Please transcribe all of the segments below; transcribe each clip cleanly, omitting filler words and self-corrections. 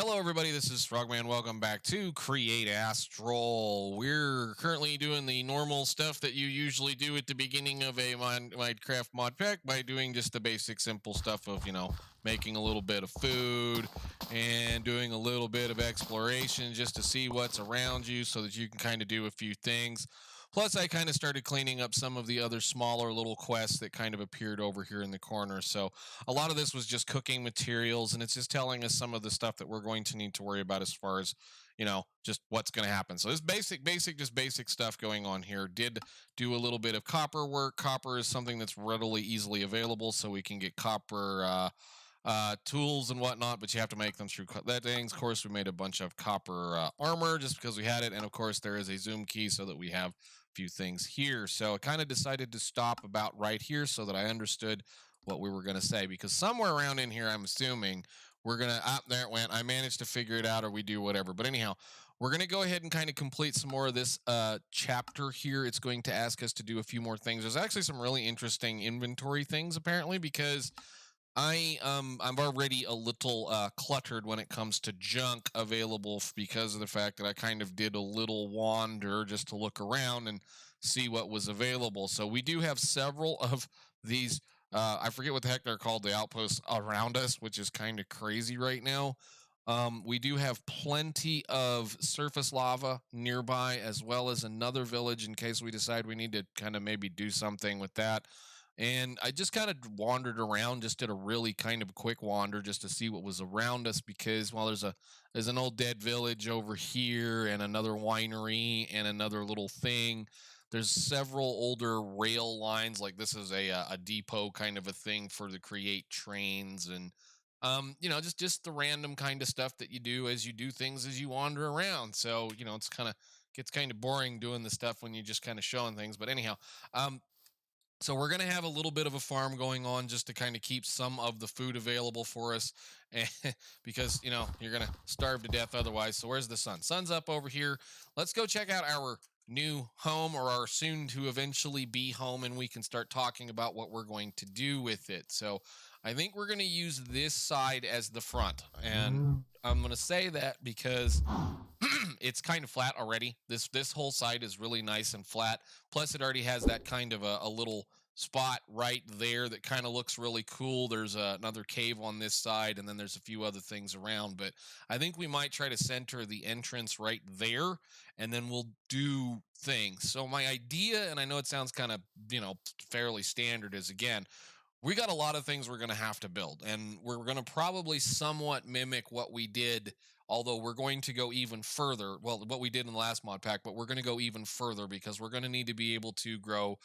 Hello, everybody. This is Frogman. Welcome back to Create Astral. We're currently doing the normal stuff that you usually do at the beginning of a Minecraft mod pack by doing just the basic, simple stuff of, making a little bit of food and doing a little bit of exploration just to see what's around you so that you can kind of do a few things. Plus, I kind of started cleaning up some of the other smaller little quests that kind of appeared over here in the corner. So, a lot of this was just cooking materials, and it's just telling us some of the stuff that we're going to need to worry about as far as just what's going to happen. So this just basic stuff going on here. Did do a little bit of copper work. Copper is something that's readily easily available, so we can get copper tools and whatnot, but you have to make them through that things. Of course, we made a bunch of copper armor just because we had it, and of course there is a zoom key so that we have a few things here. So I kind of decided to stop about right here so that I understood what we were going to say, because somewhere around in here, I'm assuming we're going to, there it went. I managed to figure it out, or we do whatever. But anyhow, we're going to go ahead and kind of complete some more of this chapter here. It's going to ask us to do a few more things. There's actually some really interesting inventory things, apparently, because I'm already a little cluttered when it comes to junk available because of the fact that I kind of did a little wander just to look around and see what was available. So we do have several of these. I forget what the heck they're called, the outposts around us, which is kind of crazy right now. We do have plenty of surface lava nearby, as well as another village in case we decide we need to kind of maybe do something with that. And I just kind of wandered around, just did a really kind of quick wander just to see what was around us, because while there's an old dead village over here and another winery and another little thing. There's several older rail lines, like this is a depot kind of a thing for the create trains, and just the random kind of stuff that you do as you do things as you wander around. So it's kind of gets kind of boring doing the stuff when you just kind of showing things. But anyhow, so we're going to have a little bit of a farm going on just to kind of keep some of the food available for us, and because you're going to starve to death otherwise. So where's the sun? Sun's up over here. Let's go check out our new home, or our soon to eventually be home, and we can start talking about what we're going to do with it. So I think we're going to use this side as the front, and I'm going to say that because it's kind of flat already. This whole side is really nice and flat. Plus, it already has that kind of a little spot right there that kind of looks really cool. There's another cave on this side, and then there's a few other things around. But I think we might try to center the entrance right there, and then we'll do things. So my idea, and I know it sounds kind of fairly standard, is again, we got a lot of things we're going to have to build, and we're going to probably somewhat mimic what we did, although we're going to go even further. Well, what we did in the last mod pack, but we're going to go even further because we're going to need to be able to grow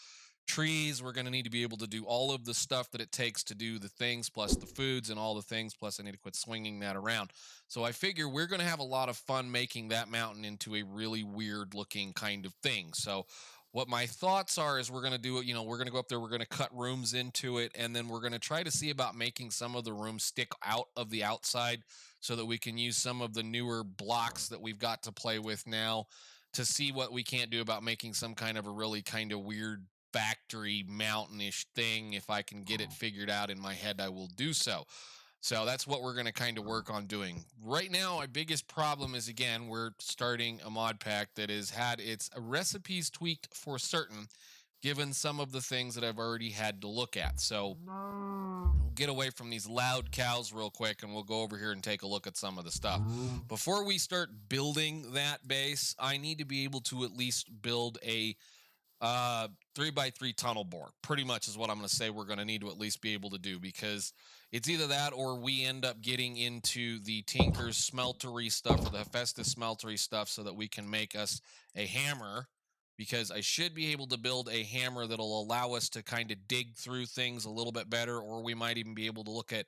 trees. We're going to need to be able to do all of the stuff that it takes to do the things, plus the foods and all the things, plus I need to quit swinging that around. So I figure we're going to have a lot of fun making that mountain into a really weird looking kind of thing. So what my thoughts are is we're going to do it, we're going to go up there, we're going to cut rooms into it, and then we're going to try to see about making some of the rooms stick out of the outside so that we can use some of the newer blocks that we've got to play with now to see what we can't do about making some kind of a really kind of weird factory mountainish thing. If I can get it figured out in my head, I will do so. So that's what we're going to kind of work on doing. Right now, our biggest problem is, again, we're starting a mod pack that has had its recipes tweaked for certain, given some of the things that I've already had to look at. So we'll get away from these loud cows real quick, and we'll go over here and take a look at some of the stuff. Before we start building that base, I need to be able to at least build a 3x3 tunnel bore, pretty much is what I'm going to say we're going to need to at least be able to do, because it's either that or we end up getting into the Tinker's smeltery stuff or the Hephaestus smeltery stuff so that we can make us a hammer, because I should be able to build a hammer that'll allow us to kind of dig through things a little bit better, or we might even be able to look at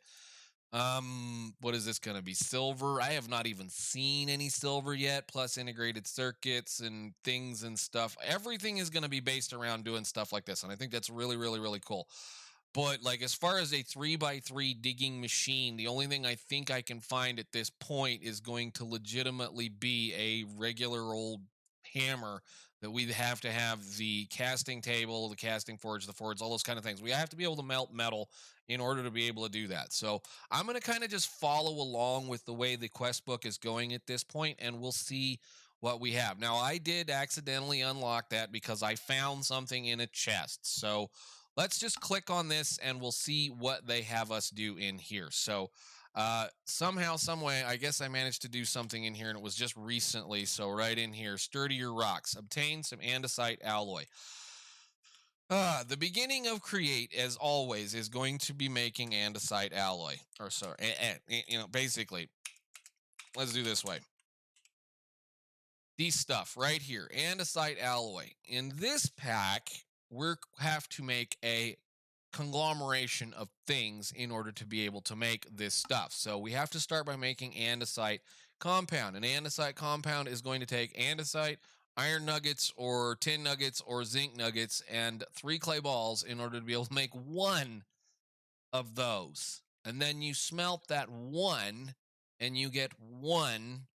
what is this going to be? Silver. I have not even seen any silver yet, plus integrated circuits and things and stuff. Everything is going to be based around doing stuff like this, and I think that's really, really, really cool. But like, as far as a 3x3 digging machine, the only thing I think I can find at this point is going to legitimately be a regular old hammer that we have to have the casting table, the casting forge, the forge, all those kind of things. We have to be able to melt metal in order to be able to do that. So I'm going to kind of just follow along with the way the quest book is going at this point, and we'll see what we have. Now, I did accidentally unlock that because I found something in a chest. So let's just click on this and we'll see what they have us do in here. So somehow, some way, I guess I managed to do something in here, and it was just recently. So right in here, sturdier rocks, obtain some andesite alloy. The beginning of create, as always, is going to be making andesite alloy, or sorry, basically, let's do this way. These stuff right here, andesite alloy. In this pack, we have to make a conglomeration of things in order to be able to make this stuff. So we have to start by making andesite compound. An andesite compound is going to take andesite, iron nuggets or tin nuggets or zinc nuggets, and 3 clay balls in order to be able to make one of those. And then you smelt that one and you get one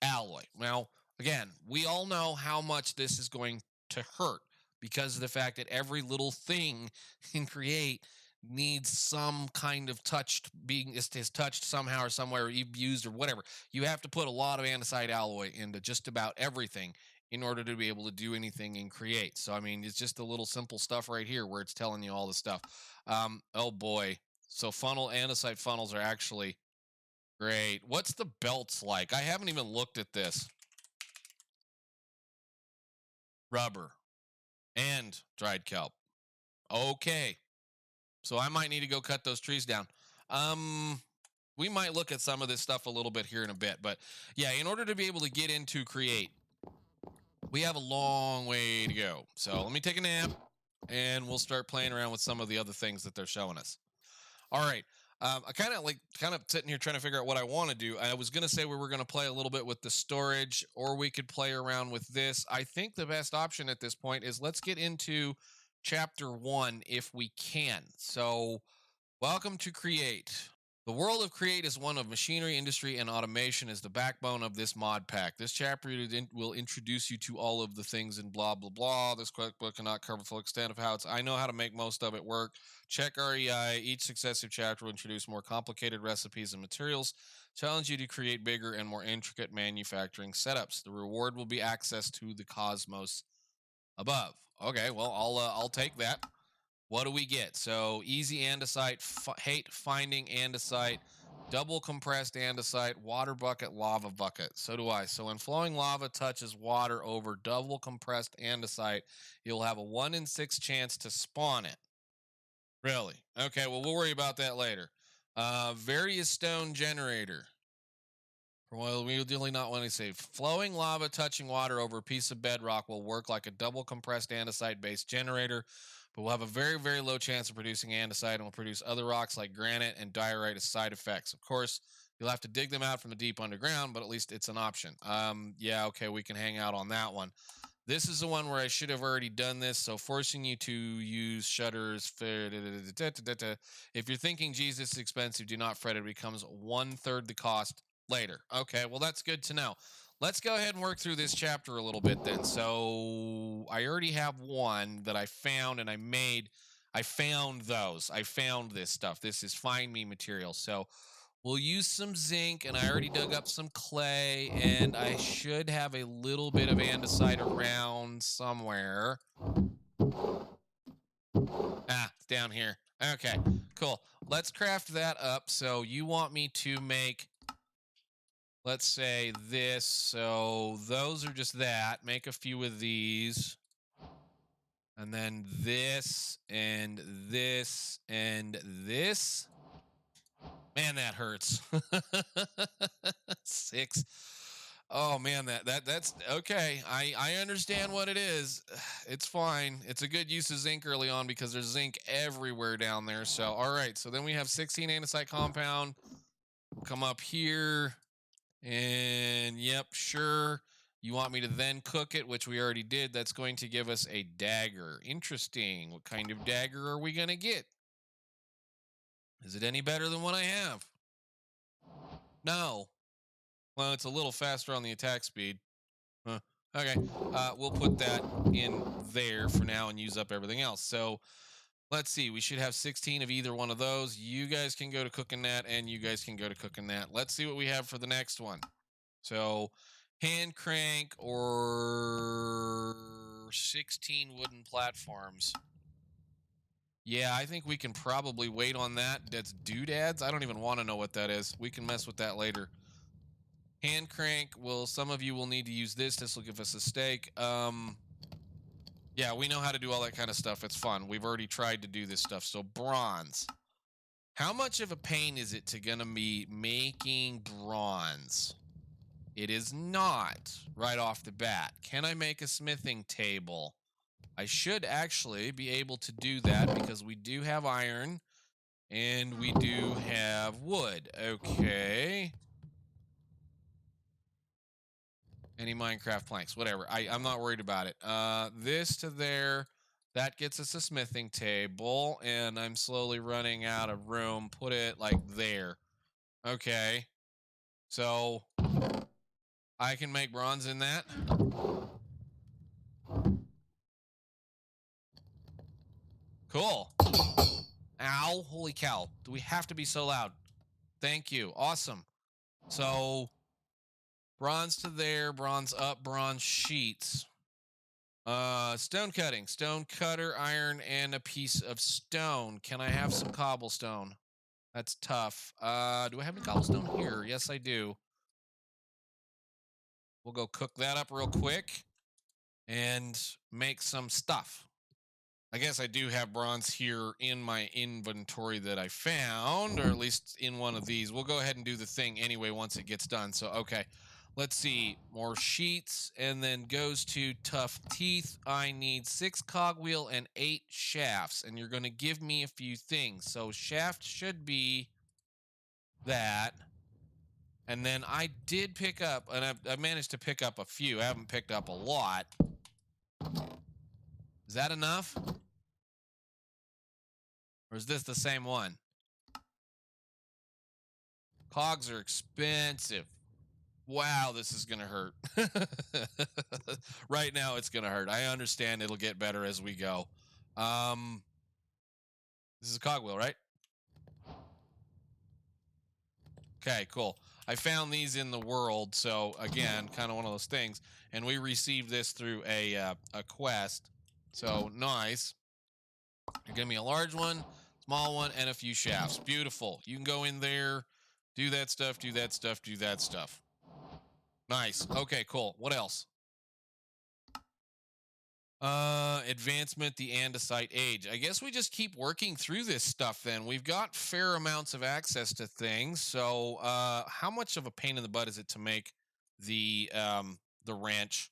alloy. Now, again, we all know how much this is going to hurt because of the fact that every little thing in create needs some kind of touched being is touched somehow or somewhere or used or whatever. You have to put a lot of andesite alloy into just about everything in order to be able to do anything in create. So I mean, it's just a little simple stuff right here where it's telling you all the stuff. Oh boy. So andesite funnels are actually great. What's the belts like? I haven't even looked at this. Rubber and dried kelp. Okay. So I might need to go cut those trees down. We might look at some of this stuff a little bit here in a bit, but yeah, in order to be able to get into create, we have a long way to go. So let me take a nap and we'll start playing around with some of the other things that they're showing us. All right. I kind of sitting here trying to figure out what I want to do. I was going to say we were going to play a little bit with the storage, or we could play around with this. I think the best option at this point is let's get into chapter 1 if we can. So welcome to Create. The world of Create is one of machinery, industry, and automation is the backbone of this mod pack. This chapter will introduce you to all of the things in blah, blah, blah. This quick book cannot cover the full extent of how I know how to make most of it work. Check REI. Each successive chapter will introduce more complicated recipes and materials, challenge you to create bigger and more intricate manufacturing setups. The reward will be access to the cosmos above. Okay, well, I'll take that. What do we get? So easy andesite, hate finding andesite, double compressed andesite, water bucket, lava bucket. So do I. So when flowing lava touches water over double compressed andesite, you'll have a 1 in 6 chance to spawn it. Really? Okay, well, we'll worry about that later. Various stone generator. Well, we really not want to say flowing lava touching water over a piece of bedrock will work like a double compressed andesite based generator, but we'll have a very, very low chance of producing andesite and will produce other rocks like granite and diorite as side effects. Of course, you'll have to dig them out from the deep underground, but at least it's an option. Yeah, okay, we can hang out on that one. This is the one where I should have already done this, so forcing you to use shutters. If you're thinking, Jesus, it's expensive, do not fret. It becomes 1/3 the cost later. Okay, well, that's good to know. Let's go ahead and work through this chapter a little bit then. So I already have one that I found and I made. I found those. I found this stuff. This is find me material. So we'll use some zinc, and I already dug up some clay, and I should have a little bit of andesite around somewhere. It's down here. Okay, cool. Let's craft that up. So you want me to make, let's say, this. So those are just that. Make a few of these. And then this, and this, and this. Man, that hurts. 6. Oh man, that's okay. I understand what it is. It's fine. It's a good use of zinc early on because there's zinc everywhere down there. So all right. So then we have 16 andesite compound. We'll come up here, and yep, sure. You want me to then cook it, which we already did. That's going to give us a dagger. Interesting. What kind of dagger are we gonna get? Is it any better than what I have? No. Well, it's a little faster on the attack speed. Huh. Okay, we'll put that in there for now and use up everything else. So let's see. We should have 16 of either one of those. You guys can go to cooking that, and you guys can go to cooking that. Let's see what we have for the next one. So hand crank or 16 wooden platforms. Yeah, I think we can probably wait on that. That's doodads. I don't even want to know what that is. We can mess with that later. Hand crank. Well, some of you will need to use this. This will give us a steak. Yeah, we know how to do all that kind of stuff. It's fun. We've already tried to do this stuff. So bronze. How much of a pain is it to gonna be making bronze? It is not right off the bat. Can I make a smithing table? I should actually be able to do that because we do have iron and we do have wood. Okay. Any Minecraft planks, whatever. I'm not worried about it. This to there, that gets us a smithing table, and I'm slowly running out of room. Put it like there. Okay. So I can make bronze in that. Cool. Ow, holy cow. Do we have to be so loud? Thank you. Awesome. So bronze to there, bronze up, bronze sheets. Stone cutting, stone cutter, iron, and a piece of stone. Can I have some cobblestone? That's tough. Do I have any cobblestone here? Yes, I do. We'll go cook that up real quick and make some stuff. I guess I do have bronze here in my inventory that I found, or at least in one of these. We'll go ahead and do the thing anyway once it gets done. So, okay. Let's see. More sheets, and then goes to tough teeth. I need 6 cogwheel and 8 shafts, and you're going to give me a few things. So shaft should be that. And then I did pick up, and I've managed to pick up a few. I haven't picked up a lot. Is that enough? Or is this the same one? Cogs are expensive. Wow, this is going to hurt. Right now, it's going to hurt. I understand it'll get better as we go. This is a cogwheel, right? Okay, cool. I found these in the world, so again, kind of one of those things. And we received this through a quest. So nice. You're giving me a large one, small one, and a few shafts. Beautiful. You can go in there, do that stuff, do that stuff, do that stuff. Nice. Okay, cool. What else? Advancement, the andesite age. I guess we just keep working through this stuff then. We've got fair amounts of access to things. So, how much of a pain in the butt is it to make the wrench?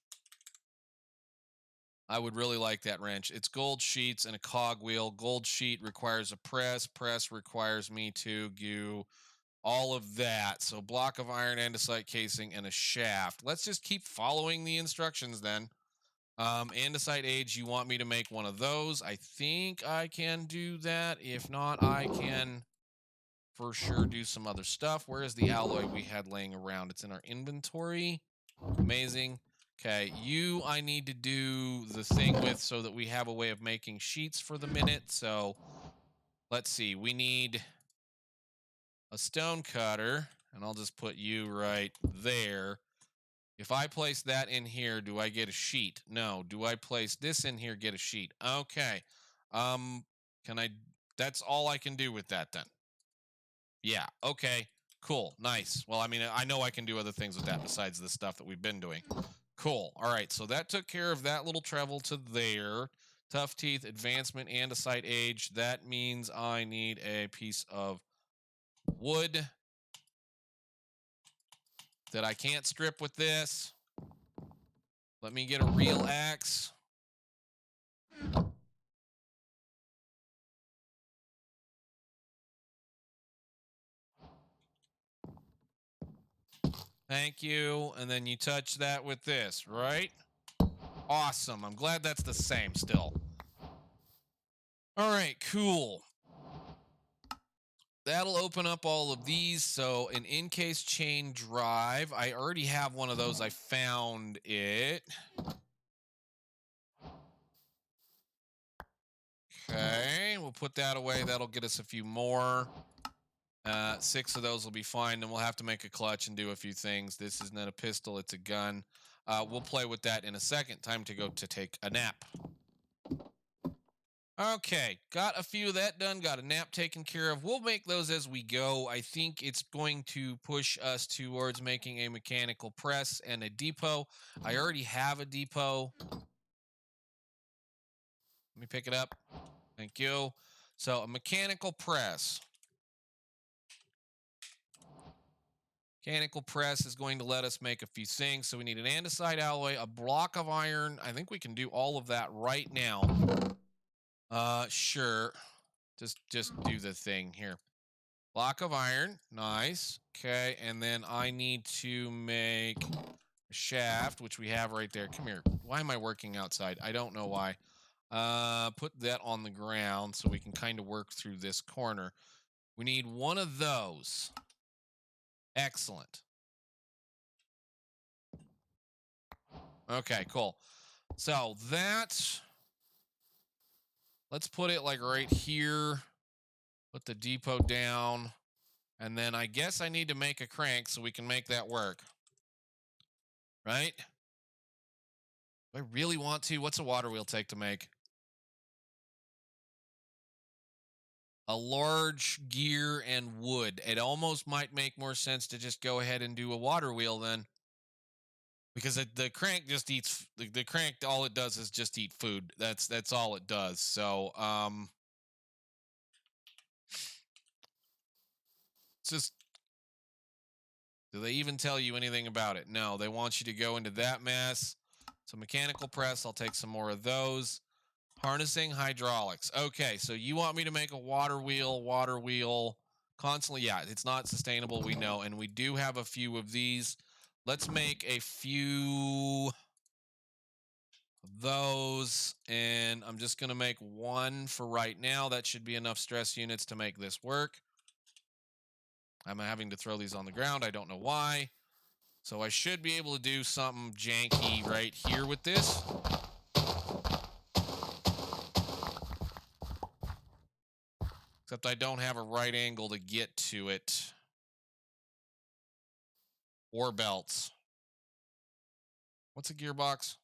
I would really like that wrench. It's gold sheets and a cogwheel. Gold sheet requires a press. Press requires me to do all of that. So block of iron, andesite casing, and a shaft. Let's just keep following the instructions then. Andesite age, you want me to make one of those. I think I can do that. If not, I can for sure do some other stuff. Where is the alloy we had laying around? It's in our inventory. Amazing. Okay, you I need to do the thing with so that we have a way of making sheets for the minute. So let's see. We need a stone cutter, and I'll just put you right there. If I place that in here, do I get a sheet? No. Do I place this in here, get a sheet? Okay. Can I, that's all I can do with that then. Yeah. Okay. Cool. Nice. Well, I mean, I know I can do other things with that besides the stuff that we've been doing. Cool. All right. So that took care of that little travel to there. Tough teeth, advancement, andesite age. That means I need a piece of wood that I can't strip with this. Let me get a real axe. Thank you. And then you touch that with this, right? Awesome. I'm glad that's the same still. All right, cool. that'll open up all of these. So an in-case chain drive. I already have one of those. I found it. Okay, we'll put that away. That'll get us a few more. 6 of those will be fine. Then we'll have to make a clutch and do a few things. This isn't a pistol, it's a gun. We'll play with that in a second. Time to go to take a nap. Okay, got a few of that done. Got a nap taken care of. We'll make those as we go. I think it's going to push us towards making a mechanical press and a depot. I already have a depot. Let me pick it up. Thank you. So a mechanical press. Mechanical press is going to let us make a few things. So we need an andesite alloy, a block of iron. I think we can do all of that right now. Sure. Just do the thing here. Block of iron. Nice. Okay, and then I need to make a shaft, which we have right there. Come here. Why am I working outside? I don't know why. Put that on the ground so we can kind of work through this corner. We need one of those. Excellent. Okay, cool. So that, let's put it like right here. Put the depot down. And then I guess I need to make a crank so we can make that work. Right? Do I really want to? What's a water wheel take to make? A large gear and wood. It almost might make more sense to just go ahead and do a water wheel then. Because the crank just eats, the crank, all it does is just eat food. That's all it does. So, it's just, do they even tell you anything about it? No, they want you to go into that mess. So mechanical press, I'll take some more of those. Harnessing hydraulics. Okay, so you want me to make a water wheel constantly. Yeah, it's not sustainable, we know, and we do have a few of these. Let's make a few of those, and I'm just going to make one for right now. That should be enough stress units to make this work. I'm having to throw these on the ground. I don't know why. So I should be able to do something janky right here with this. Except I don't have a right angle to get to it. Or belts. What's a gearbox?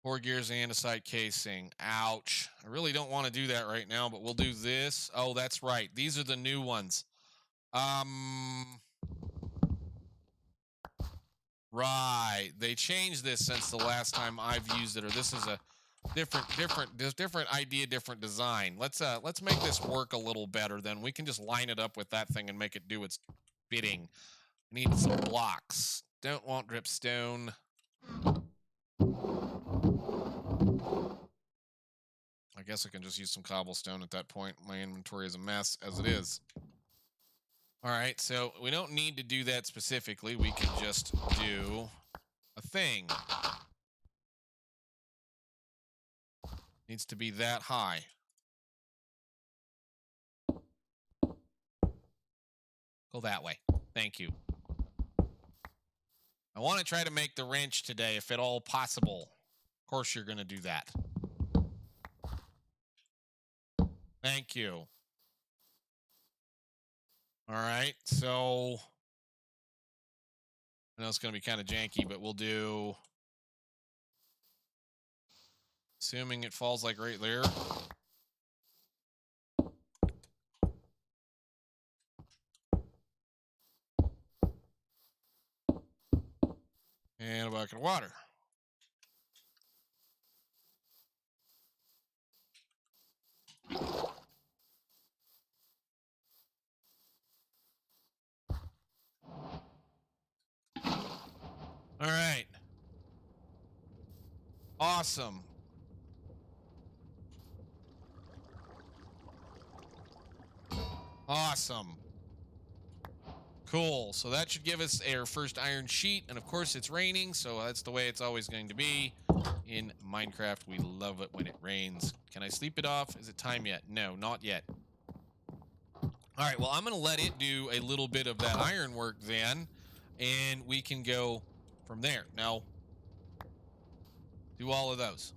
4 gears, andesite casing. Ouch. I really don't want to do that right now, but we'll do this. Oh, that's right. These are the new ones. Right. They changed this since the last time I've used it, or this is a different idea, different design. Let's make this work a little better. Then we can just line it up with that thing and make it do its bidding. I need some blocks. Don't want dripstone. I guess I can just use some cobblestone at that point. My inventory is a mess as it is. All right, so we don't need to do that specifically. We can just do a thing. Needs to be that high. Go that way. Thank you. I want to try to make the wrench today, if at all possible. Of course, you're going to do that. Thank you. All right, so I know it's going to be kind of janky, but we'll do, assuming it falls like right there. And a bucket of water. All right. Awesome. Awesome. Cool. So that should give us our first iron sheet. And of course, it's raining, so that's the way it's always going to be. in Minecraft. We love it when it rains. Can I sleep it off? Is it time yet? No, not yet. All right, well, I'm going to let it do a little bit of that iron work then, and we can go from there. Now, do all of those.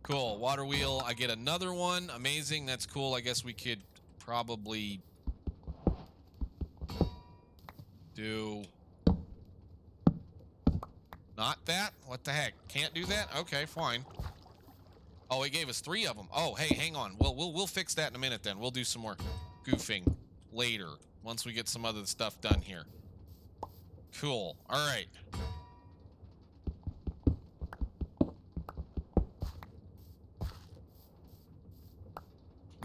Cool. Water wheel. I get another one. Amazing. That's cool. I guess we could probably do not that. What the heck? Can't do that? Okay, fine. Oh, it gave us 3 of them. Oh, hey, hang on. Well, we'll fix that in a minute then. We'll do some more goofing later once we get some other stuff done here. Cool. All right.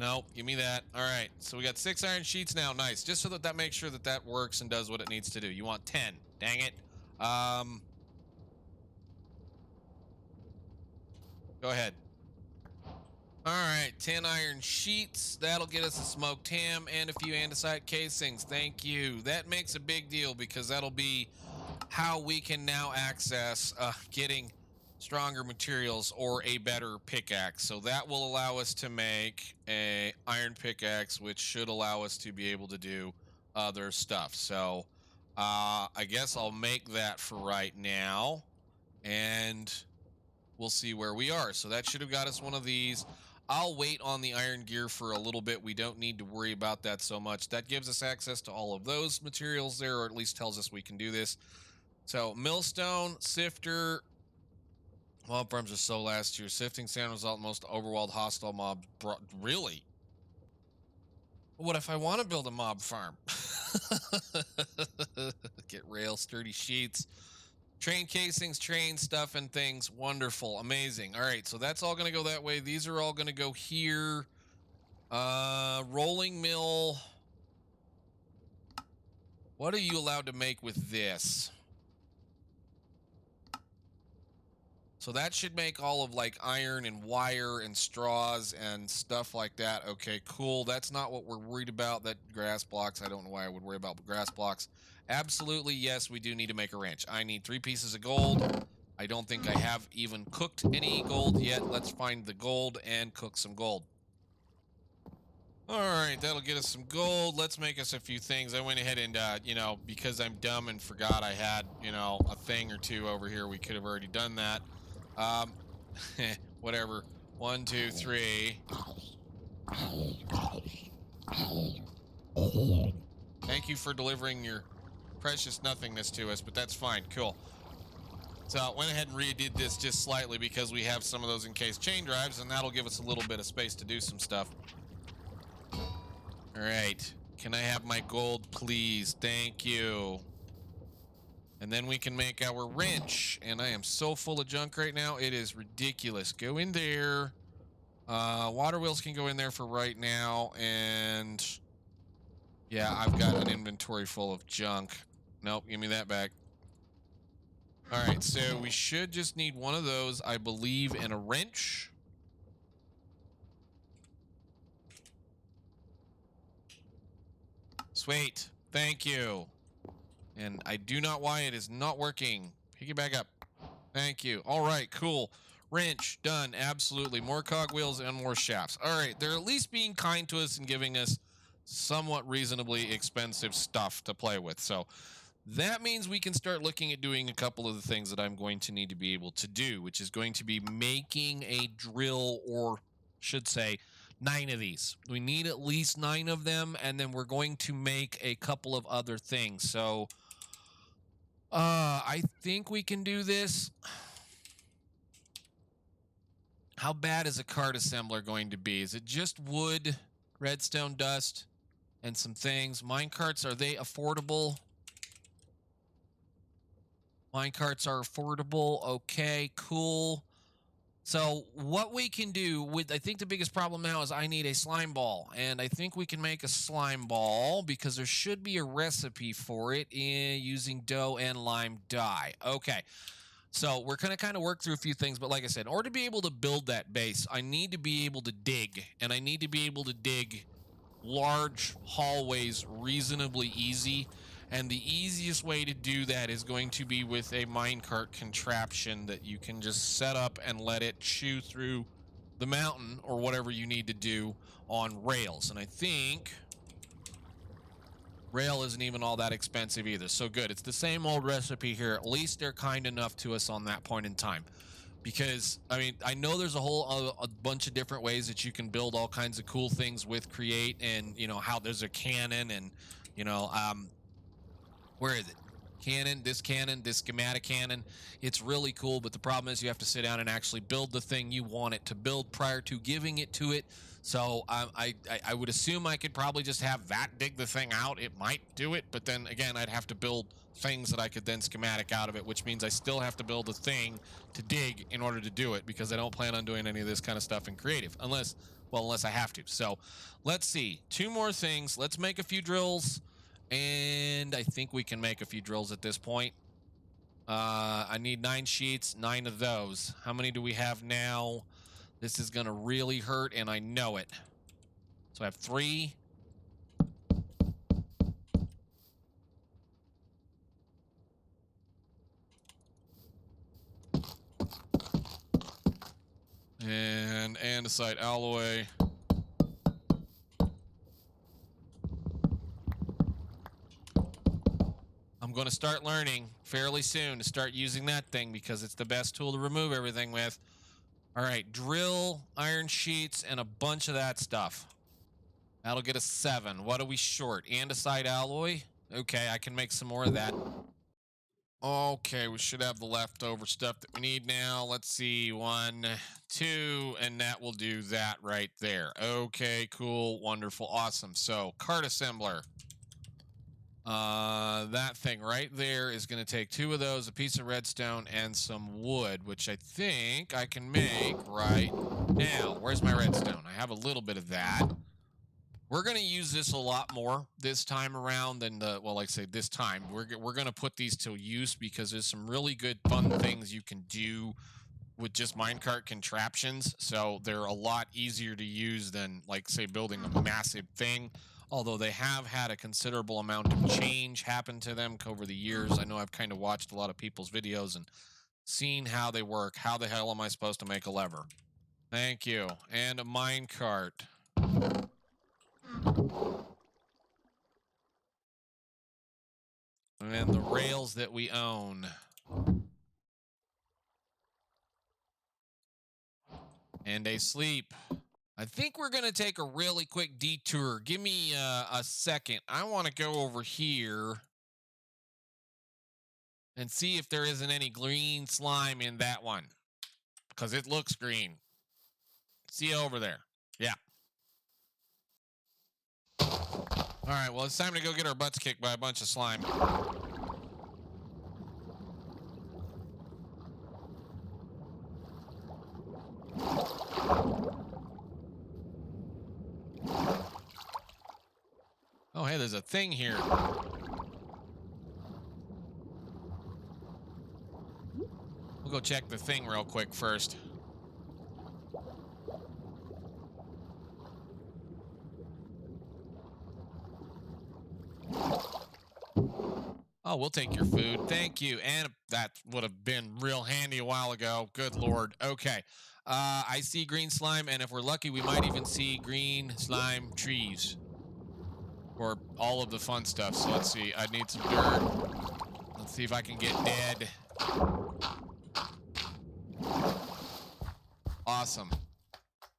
No, give me that. All right, so we got 6 iron sheets now. Nice. Just so that makes sure that that works and does what it needs to do. You want 10. Dang it. Go ahead. All right, 10 iron sheets. That'll get us a smoked ham and a few andesite casings. Thank you. That makes a big deal because that'll be how we can now access getting stronger materials or a better pickaxe. So that will allow us to make a iron pickaxe, which should allow us to be able to do other stuff. So I guess I'll make that for right now, and we'll see where we are. So that should have got us one of these. I'll wait on the iron gear for a little bit. We don't need to worry about that so much. That gives us access to all of those materials there, or at least tells us we can do this. So millstone, sifter. Mob farms are so last year. Sifting sand result in most overwhelmed hostile mob. Really? What if I want to build a mob farm? Get rail, sturdy sheets. Train casings, train stuff and things. Wonderful. Amazing. All right, so that's all going to go that way. These are all going to go here. Rolling mill. What are you allowed to make with this? So that should make all of like iron and wire and straws and stuff like that. Okay, cool. That's not what we're worried about. That grass blocks. I don't know why I would worry about grass blocks. Absolutely, yes, we do need to make a wrench. I need 3 pieces of gold. I don't think I have even cooked any gold yet. Let's find the gold and cook some gold. All right, that'll get us some gold. Let's make us a few things. I went ahead and, you know, because I'm dumb and forgot I had, you know, a thing or two over here, we could have already done that. Whatever. 1, 2, 3. Thank you for delivering your precious nothingness to us, but that's fine. Cool. So I went ahead and redid this just slightly because we have some of those encased chain drives, and that'll give us a little bit of space to do some stuff. All right. Can I have my gold, please? Thank you. And then we can make our wrench. And I am so full of junk right now. It is ridiculous. Go in there. Water wheels can go in there for right now. And yeah, I've got an inventory full of junk. Nope, give me that back. All right, so we should just need one of those, I believe, and a wrench. Sweet. Thank you. And I do not why it is not working. Pick it back up. Thank you. All right, cool. Wrench, done. Absolutely. More cogwheels and more shafts. All right, they're at least being kind to us and giving us somewhat reasonably expensive stuff to play with. So that means we can start looking at doing a couple of the things that I'm going to need to be able to do, which is going to be making a drill, or should say 9 of these. We need at least 9 of them, and then we're going to make a couple of other things. So I think we can do this. How bad is a cart assembler going to be? Is it just wood, redstone dust, and some things? Minecarts, are they affordable? Minecarts are affordable. Okay, cool. So what we can do with, I think the biggest problem now is I need a slime ball. And I think we can make a slime ball because there should be a recipe for it using dough and lime dye. Okay. So we're going to kind of work through a few things, but like I said, in order to be able to build that base, I need to be able to dig, and I need to be able to dig large hallways reasonably easy. And the easiest way to do that is going to be with a minecart contraption that you can just set up and let it chew through the mountain or whatever you need to do on rails. And I think rail isn't even all that expensive either. So good. It's the same old recipe here. At least they're kind enough to us on that point in time. Because, I mean, I know there's a bunch of different ways that you can build all kinds of cool things with Create, and, you know, how there's a cannon and, you know, where is it? Cannon, this schematic cannon. It's really cool, but the problem is you have to sit down and actually build the thing you want it to build prior to giving it to it. So I would assume I could probably just have that dig the thing out. It might do it, but then again, I'd have to build things that I could then schematic out of it, which means I still have to build a thing to dig in order to do it, because I don't plan on doing any of this kind of stuff in creative unless I have to. So let's see, 2 more things. Let's make a few drills. And I think we can make a few drills at this point. I need 9 sheets, 9 of those. How many do we have now? This is going to really hurt, and I know it. So I have 3. And andesite alloy. I'm going to start learning fairly soon to start using that thing, because it's the best tool to remove everything with. All right, drill, iron sheets, and a bunch of that stuff. That'll get us 7. What are we short? Andesite alloy? Okay, I can make some more of that. Okay, we should have the leftover stuff that we need now. Let's see, 1, 2, and that will do that right there. Okay, cool, wonderful, awesome. So, cart assembler. That thing right there is going to take 2 of those, a piece of redstone, and some wood, which I think I can make right now. Where's my redstone? I have a little bit of that. We're going to use this a lot more this time around than well, like I say, this time. We're going to put these to use, because there's some really good fun things you can do with just minecart contraptions. So they're a lot easier to use than, like, say, building a massive thing. Although they have had a considerable amount of change happen to them over the years. I know I've kind of watched a lot of people's videos and seen how they work. How the hell am I supposed to make a lever? Thank you. And a minecart. And the rails that we own. And a sleep. I think we're going to take a really quick detour. Give me a second. I want to go over here and see if there isn't any green slime in that one, because it looks green. See you over there. Yeah. All right, well, it's time to go get our butts kicked by a bunch of slime. Oh, hey, there's a thing here. We'll go check the thing real quick first. Oh, we'll take your food. Thank you. And that would have been real handy a while ago. Good Lord. Okay. I see green slime, and if we're lucky, we might even see green slime trees. Or all of the fun stuff. So let's see. I need some dirt. Let's see if I can get dead. Awesome.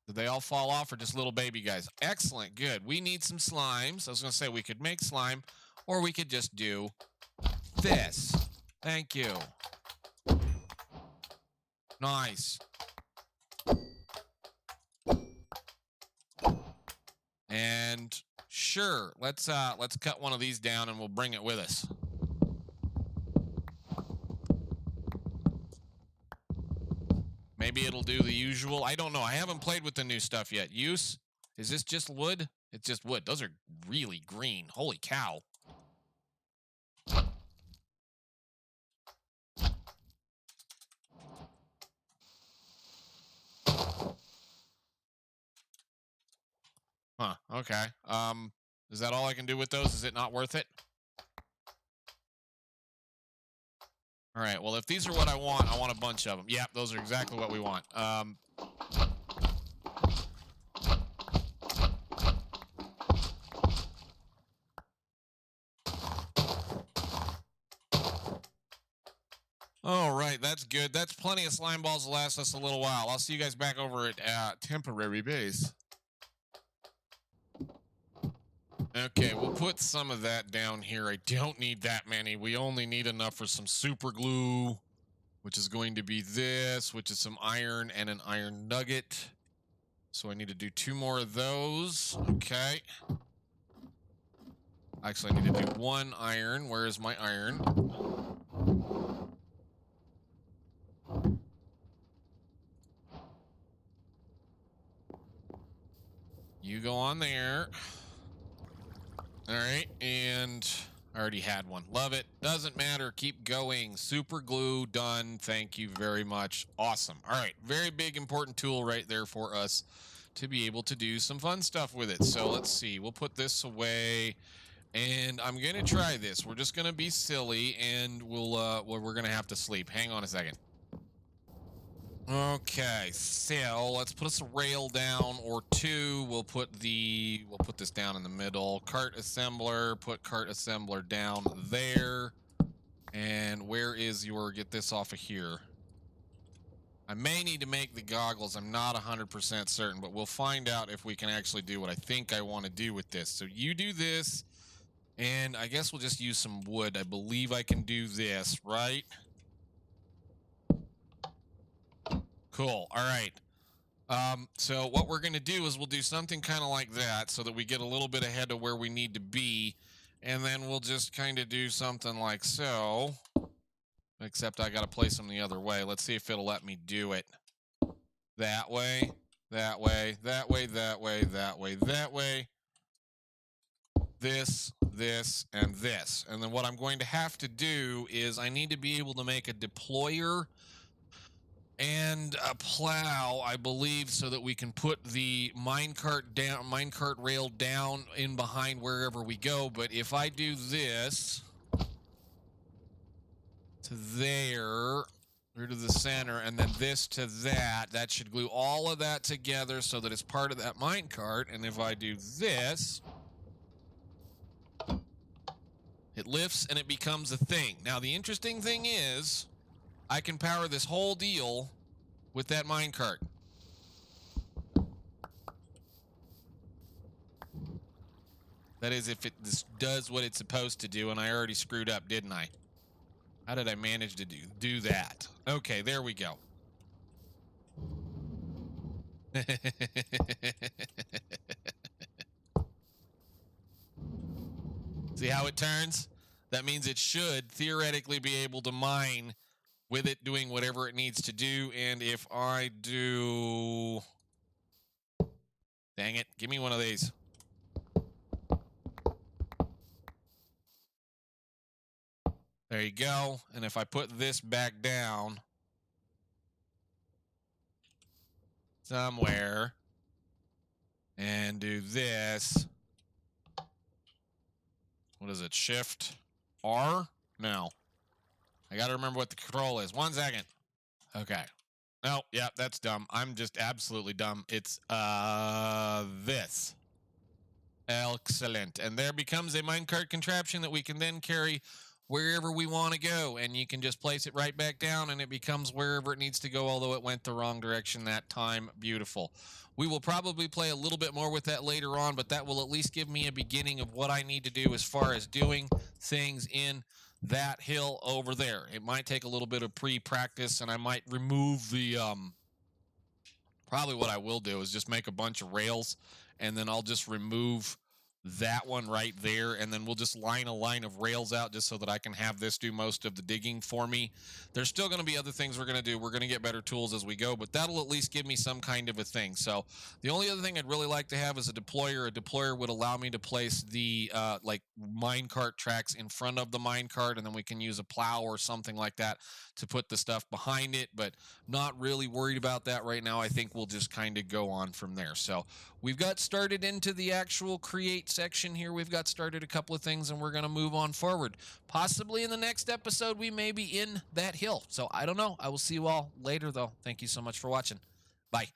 Did they all fall off, or just little baby guys? Excellent. Good. We need some slimes. I was going to say we could make slime, or we could just do this. Thank you. Nice. And sure, let's cut one of these down, and we'll bring it with us. Maybe it'll do the usual. I don't know. I haven't played with the new stuff yet. Use? Is this just wood? It's just wood. Those are really green. Holy cow. Huh, okay. Is that all I can do with those? Is it not worth it? All right, well, if these are what I want a bunch of them. Yep, those are exactly what we want. All right, that's good. That's plenty of slime balls to last us a little while. I'll see you guys back over at temporary base. Okay, we'll put some of that down here. I don't need that many. We only need enough for some super glue, which is going to be this, which is some iron and an iron nugget. So I need to do 2 more of those. Okay. Actually, I need to do 1 iron. Where is my iron? You go on there. All right, and I already had one. Love it. Doesn't matter. Keep going. Super glue done. Thank you very much. Awesome. All right, very big important tool right there for us to be able to do some fun stuff with it. So let's see. We'll put this away, and I'm gonna try this. We're just gonna be silly, and we're gonna have to sleep. Hang on a second. Okay, so let's put a rail down or 2. We'll put this down in the middle. Cart assembler, put cart assembler down there. And where is get this off of here? I may need to make the goggles. I'm not 100% certain, but we'll find out if we can actually do what I think I want to do with this. So you do this, and I guess we'll just use some wood. I believe I can do this, right? Cool. All right. So what we're going to do is we'll do something kind of like that so that we get a little bit ahead of where we need to be. And then we'll just kind of do something like so. Except I got to place them the other way. Let's see if it'll let me do it. That way, that way, that way, that way, that way, that way. This, this, and this. And then what I'm going to have to do is I need to be able to make a deployer and a plow, I believe, so that we can put the minecart rail down in behind wherever we go. But if I do this to there, through to the center, and then this to that, that should glue all of that together so that it's part of that minecart. And if I do this, it lifts and it becomes a thing. Now, the interesting thing is I can power this whole deal with that minecart. That is, if this does what it's supposed to do, and I already screwed up, didn't I? How did I manage to do that? Okay, there we go. See how it turns? That means it should theoretically be able to mine with it doing whatever it needs to do. And if I do... Dang it, give me one of these. There you go. And if I put this back down somewhere and do this, what is it, Shift R? No. I got to remember what the control is. 1 second. Okay. No, yeah, that's dumb. I'm just absolutely dumb. It's this. Excellent. And there becomes a minecart contraption that we can then carry wherever we want to go. And you can just place it right back down and it becomes wherever it needs to go, although it went the wrong direction that time. Beautiful. We will probably play a little bit more with that later on, but that will at least give me a beginning of what I need to do as far as doing things in that hill over there. It might take a little bit of pre-practice, and I might remove the probably what I will do is just make a bunch of rails, and then I'll just remove that one right there, and then we'll just line a line of rails out just so that I can have this do most of the digging for me. There's still going to be other things we're going to do. We're going to get better tools as we go, but that'll at least give me some kind of a thing. So the only other thing I'd really like to have is a deployer. A deployer would allow me to place the like minecart tracks in front of the minecart, and then we can use a plow or something like that to put the stuff behind it, but not really worried about that right now. I think we'll just kind of go on from there. So we've got started into the actual create section here. We've got started a couple of things, and we're going to move on forward. Possibly in the next episode, we may be in that hill. So I don't know. I will see you all later, though. Thank you so much for watching. Bye.